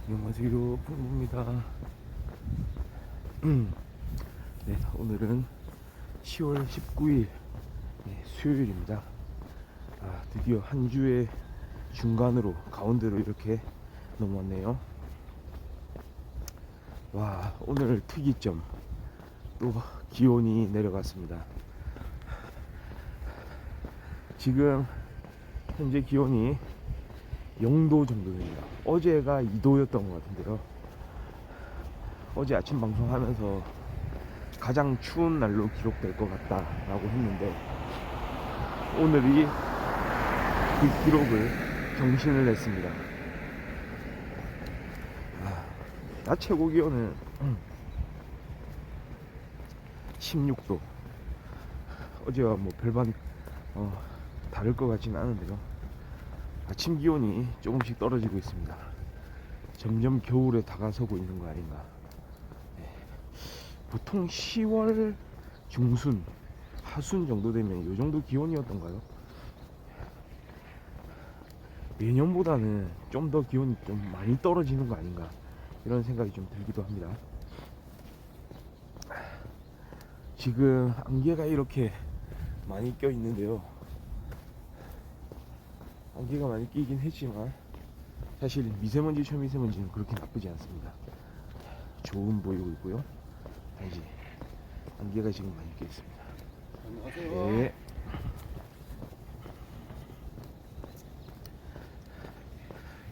안녕하세요, 푸르입니다. 네, 오늘은 10월 19일 수요일입니다. 드디어 한 주의 중간으로 가운데로 이렇게 넘어왔네요. 와, 오늘 특이점, 또 기온이 내려갔습니다. 지금 현재 기온이 0도 정도 됩니다. 어제가 2도였던 것 같은데요. 어제 아침 방송하면서 가장 추운 날로 기록될 것 같다라고 했는데, 오늘이 그 기록을 경신을 했습니다. 낮 최고 기온은 16도. 어제와 뭐 별반 다를 것 같지는 않은데요. 아침 기온이 조금씩 떨어지고 있습니다. 점점 겨울에 다가서고 있는 거 아닌가. 보통 10월 중순, 하순 정도 되면 이 정도 기온이었던가요? 예년보다는 좀 더 기온이 좀 많이 떨어지는 거 아닌가, 이런 생각이 좀 들기도 합니다. 지금 안개가 이렇게 많이 껴 있는데요. 안개가 많이 끼긴 했지만 사실 미세먼지, 초미세먼지는 그렇게 나쁘지 않습니다. 좋은 보이고 있고요. 다시 안개가 지금 많이 껴 있습니다. 안녕하세요. 네.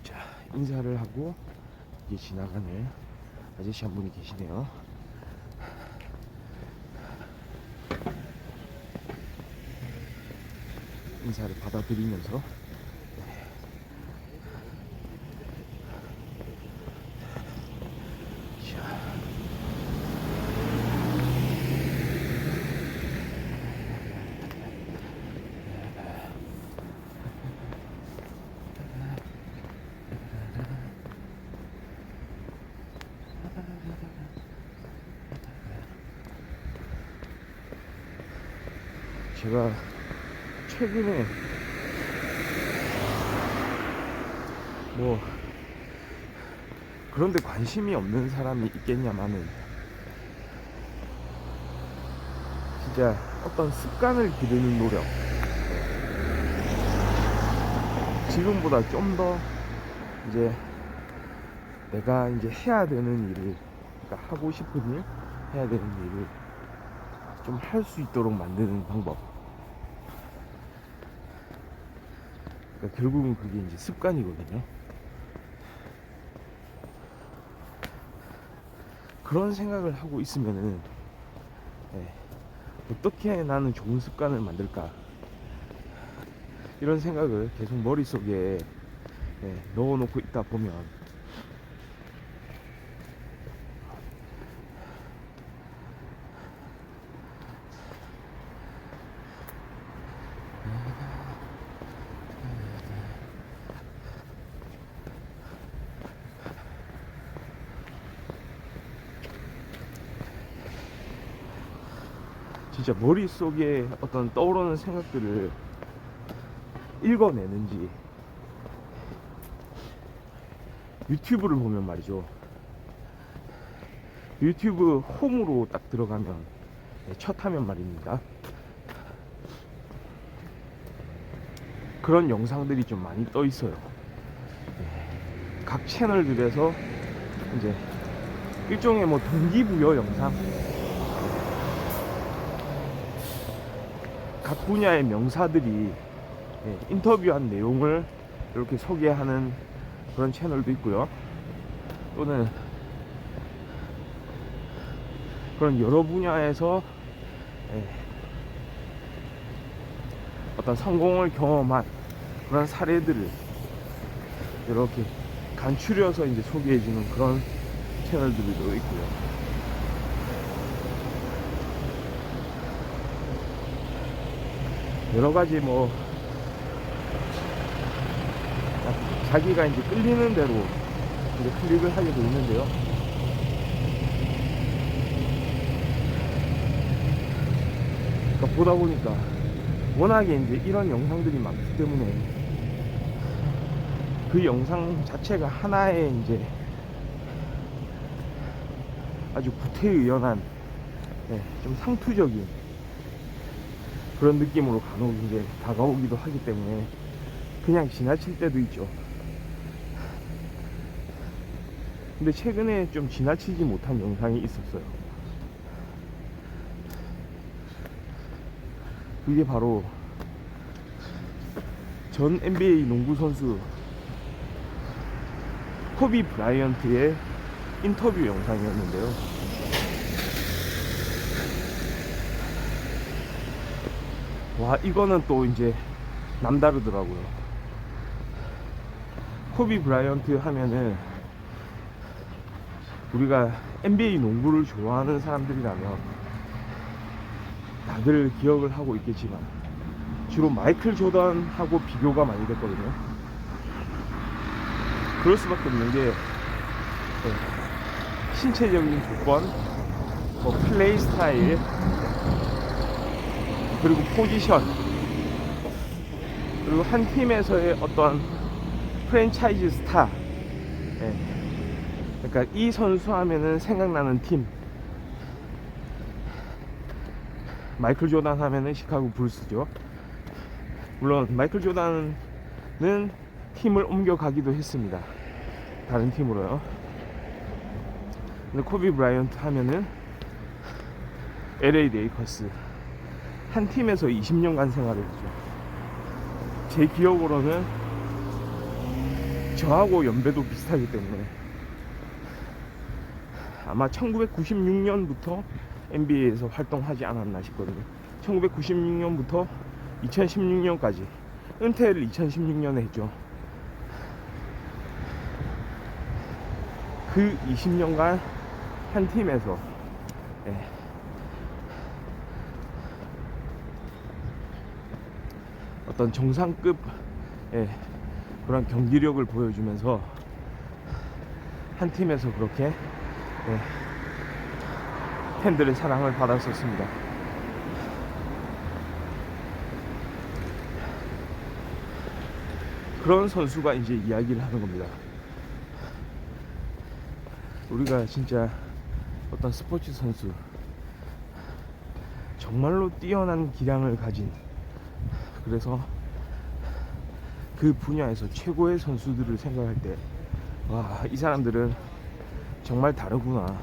자, 인사를 하고 이제 지나가는 아저씨 한 분이 계시네요. 인사를 받아들이면서 제가 최근에 뭐 그런데 관심이 없는 사람이 있겠냐마는, 진짜 어떤 습관을 기르는 노력, 지금보다 좀 더 이제 내가 이제 해야 되는 일을, 그러니까 하고 싶은 일, 해야 되는 일을 좀 할 수 있도록 만드는 방법. 그러니까 결국은 그게 이제 습관이거든요. 그런 생각을 하고 있으면은 어떻게 나는 좋은 습관을 만들까, 이런 생각을 계속 머릿속에 넣어놓고 있다 보면 진짜 머릿속에 어떤 떠오르는 생각들을 읽어내는지, 유튜브를 보면 말이죠, 유튜브 홈으로 딱 들어가면 첫 화면 말입니다, 그런 영상들이 좀 많이 떠 있어요. 각 채널들에서 이제 일종의 뭐 동기부여 영상, 각 분야의 명사들이 인터뷰한 내용을 이렇게 소개하는 그런 채널도 있고요. 또는 그런 여러 분야에서 어떤 성공을 경험한 그런 사례들을 이렇게 간추려서 이제 소개해주는 그런 채널들도 있고요. 여러 가지 뭐 자기가 이제 끌리는 대로 이제 클릭을 하게 돼 있는데요. 그러니까 보다 보니까 워낙에 이제 이런 영상들이 많기 때문에 그 영상 자체가 하나의 이제 아주 구태의연한, 좀 상투적인 그런 느낌으로 간혹 이제 다가오기도 하기 때문에 그냥 지나칠 때도 있죠. 근데 최근에 좀 지나치지 못한 영상이 있었어요. 그게 바로 전 NBA 농구 선수 코비 브라이언트의 인터뷰 영상이었는데요. 와, 이거는 또 이제 남다르더라고요. 코비 브라이언트 하면은 우리가 NBA 농구를 좋아하는 사람들이라면 다들 기억을 하고 있겠지만 주로 마이클 조던하고 비교가 많이 됐거든요. 그럴 수밖에 없는 게 신체적인 조건, 뭐 플레이 스타일, 그리고 포지션, 그리고 한 팀에서의 어떤 프랜차이즈 스타, 그러니까 이 선수 하면은 생각나는 팀, 마이클 조던 하면은 시카고 불스죠. 물론 마이클 조던은 팀을 옮겨가기도 했습니다. 다른 팀으로요. 근데 코비 브라이언트 하면은 LA 레이커스 한 팀에서 20년간 생활을 했죠. 제 기억으로는 저하고 연배도 비슷하기 때문에 아마 1996년부터 NBA에서 활동하지 않았나 싶거든요. 1996년부터 2016년까지, 은퇴를 2016년에 했죠. 그 20년간 한 팀에서 어떤 정상급 그런 경기력을 보여주면서 한 팀에서 그렇게 팬들의 사랑을 받았었습니다. 그런 선수가 이제 이야기를 하는 겁니다. 우리가 진짜 어떤 스포츠 선수, 정말로 뛰어난 기량을 가진, 그래서 그 분야에서 최고의 선수들을 생각할 때, 와, 이 사람들은 정말 다르구나,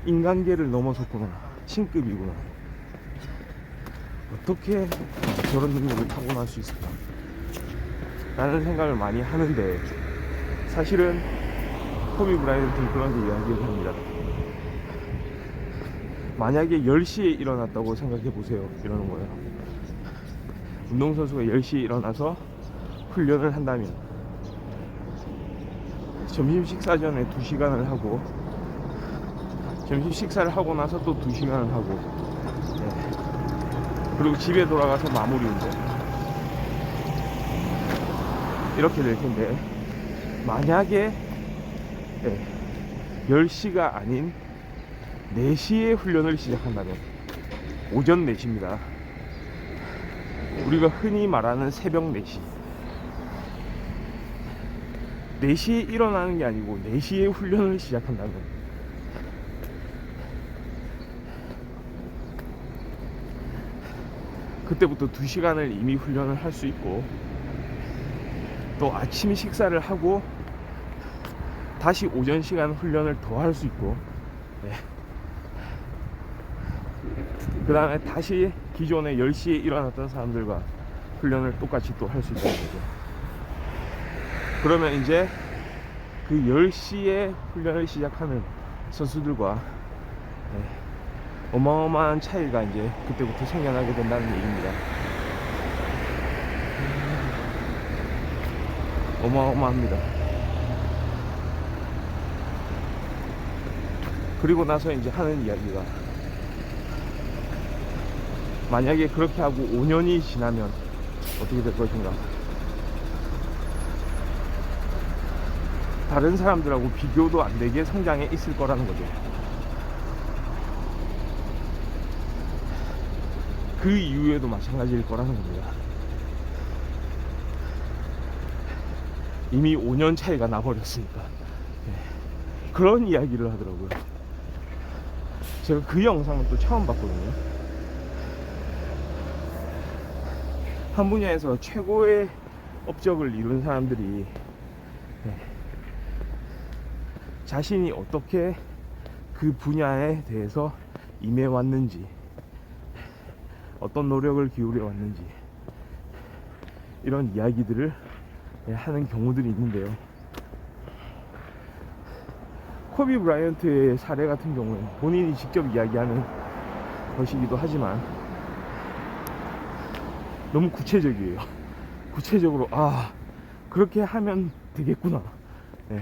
인간계를 넘어섰구나, 신급이구나, 어떻게 저런 능력을 타고날 수 있을까 라는 생각을 많이 하는데, 사실은 코비 브라이언트는 그런 이야기를 합니다. 만약에 10시에 일어났다고 생각해 보세요, 이러는 거예요. 운동선수가 10시에 일어나서 훈련을 한다면 점심 식사 전에 2시간을 하고, 점심 식사를 하고 나서 또 2시간을 하고, 그리고 집에 돌아가서 마무리 운동, 이렇게 될 텐데, 만약에 10시가 아닌 4시에 훈련을 시작한다면, 오전 4시입니다. 우리가 흔히 말하는 새벽 4시, 4시에 일어나는 게 아니고 4시에 훈련을 시작한다면, 그때부터 2시간을 이미 훈련을 할 수 있고, 또 아침 식사를 하고 다시 오전 시간 훈련을 더 할 수 있고, 그 다음에 다시 기존에 10시에 일어났던 사람들과 훈련을 똑같이 또 할 수 있다는 거죠. 그러면 이제 그 10시에 훈련을 시작하는 선수들과 어마어마한 차이가 이제 그때부터 생겨나게 된다는 얘기입니다. 어마어마합니다. 그리고 나서 이제 하는 이야기가, 만약에 그렇게 하고 5년이 지나면 어떻게 될 것인가, 다른 사람들하고 비교도 안 되게 성장해 있을 거라는 거죠. 그 이후에도 마찬가지일 거라는 겁니다. 이미 5년 차이가 나버렸으니까. 그런 이야기를 하더라고요. 제가 그 영상은 또 처음 봤거든요. 한 분야에서 최고의 업적을 이룬 사람들이 자신이 어떻게 그 분야에 대해서 임해왔는지, 어떤 노력을 기울여 왔는지, 이런 이야기들을 하는 경우들이 있는데요. 코비 브라이언트의 사례 같은 경우는 본인이 직접 이야기하는 것이기도 하지만 너무 구체적이에요. 구체적으로 그렇게 하면 되겠구나. 네.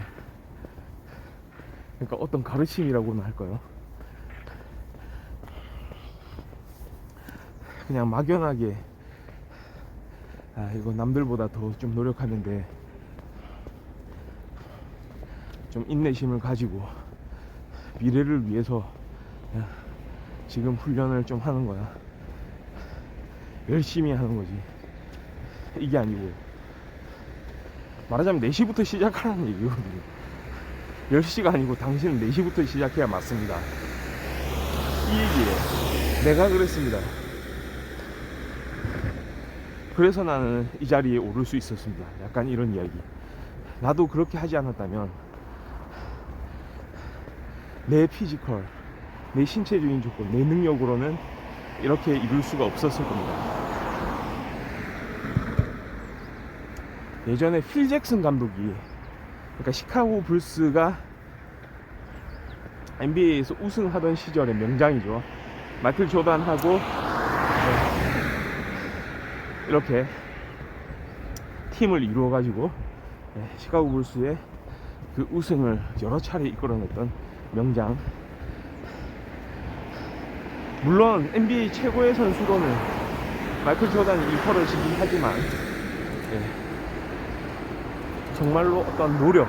그러니까 어떤 가르침이라고나 할까요? 그냥 막연하게 이거 남들보다 더 좀 노력하는데 좀 인내심을 가지고 미래를 위해서 지금 훈련을 좀 하는 거야, 열심히 하는 거지, 이게 아니고, 말하자면 4시부터 시작하라는 얘기거든요. 10시가 아니고 당신은 4시부터 시작해야 맞습니다, 이 얘기예요. 내가 그랬습니다. 그래서 나는 이 자리에 오를 수 있었습니다. 약간 이런 이야기. 나도 그렇게 하지 않았다면 내 피지컬, 내 신체적인 조건, 내 능력으로는 이렇게 이룰 수가 없었을 겁니다. 예전에 필 잭슨 감독이, 그러니까 시카고 불스가 NBA에서 우승하던 시절의 명장이죠. 마이클 조단하고 이렇게 팀을 이루어 가지고 시카고 불스의 그 우승을 여러 차례 이끌어냈던 명장. 물론 NBA 최고의 선수로는 마이클 조단이 일컬어지긴 하지만 정말로 어떤 노력,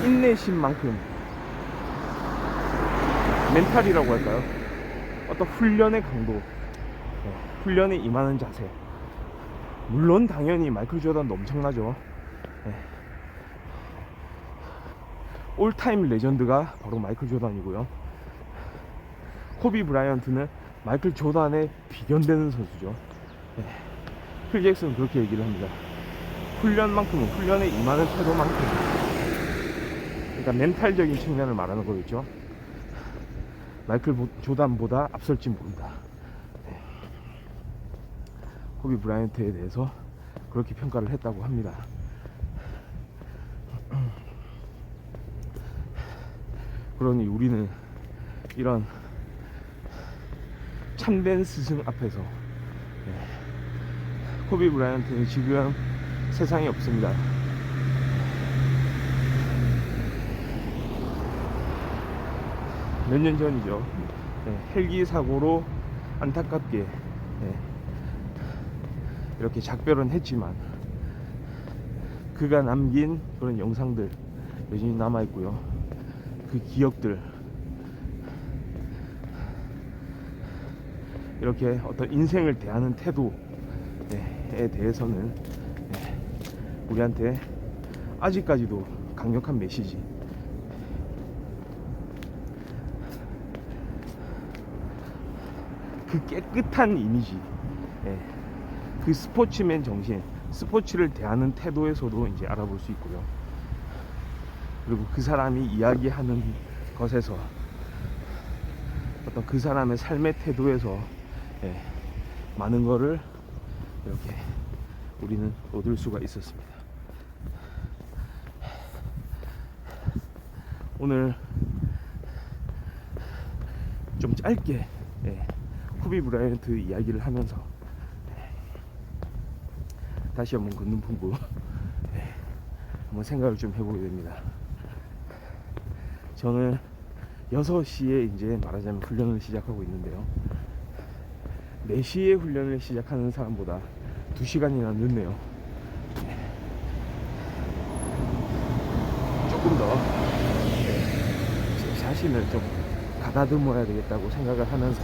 인내심만큼, 멘탈이라고 할까요? 어떤 훈련의 강도, 훈련에 임하는 자세. 물론 당연히 마이클 조단도 엄청나죠. 올타임 레전드가 바로 마이클 조단이고요. 코비 브라이언트는 마이클 조단에 비견되는 선수죠. 필 잭슨은 그렇게 얘기를 합니다. 훈련만큼은, 훈련에 임하는 태도만큼, 그러니까 멘탈적인 측면을 말하는 거겠죠. 마이클 조단보다 앞설지 모른다. 코비 브라이언트에 대해서 그렇게 평가를 했다고 합니다. 그러니 우리는 이런 참된 스승 앞에서 코비 브라이언트는 지금 세상에 없습니다. 몇 년 전이죠. 헬기 사고로 안타깝게 이렇게 작별은 했지만 그가 남긴 그런 영상들 여전히 남아있고요. 그 기억들, 이렇게 어떤 인생을 대하는 태도에 대해서는 우리한테 아직까지도 강력한 메시지, 그 깨끗한 이미지, 그 스포츠맨 정신, 스포츠를 대하는 태도에서도 이제 알아볼 수 있고요. 그리고 그 사람이 이야기하는 것에서, 어떤 그 사람의 삶의 태도에서 많은 거를 이렇게 우리는 얻을 수가 있었습니다. 오늘 좀 짧게 코비 브라이언트 이야기를 하면서 다시 한번 걷는 풍부 한번 생각을 좀 해보게 됩니다. 저는 6시에 이제 말하자면 훈련을 시작하고 있는데요, 4시에 훈련을 시작하는 사람보다 2시간이나 늦네요. 조금 더 제 자신을 좀 가다듬어야 되겠다고 생각을 하면서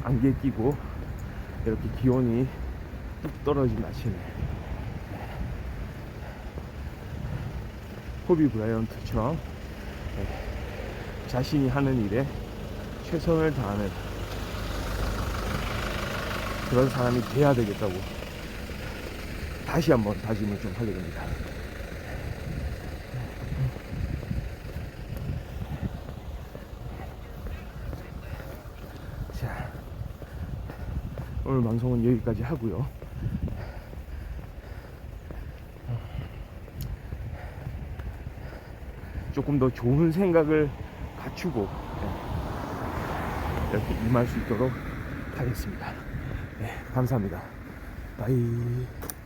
안개 끼고 이렇게 기온이 뚝 떨어진 아침에 코비 브라이언트처럼 자신이 하는 일에 최선을 다하는 그런 사람이 돼야 되겠다고 다시 한번 다짐을 좀 하게 됩니다. 자, 오늘 방송은 여기까지 하고요. 조금 더 좋은 생각을 갖추고 이렇게 임할 수 있도록 하겠습니다. 네, 감사합니다. 바이.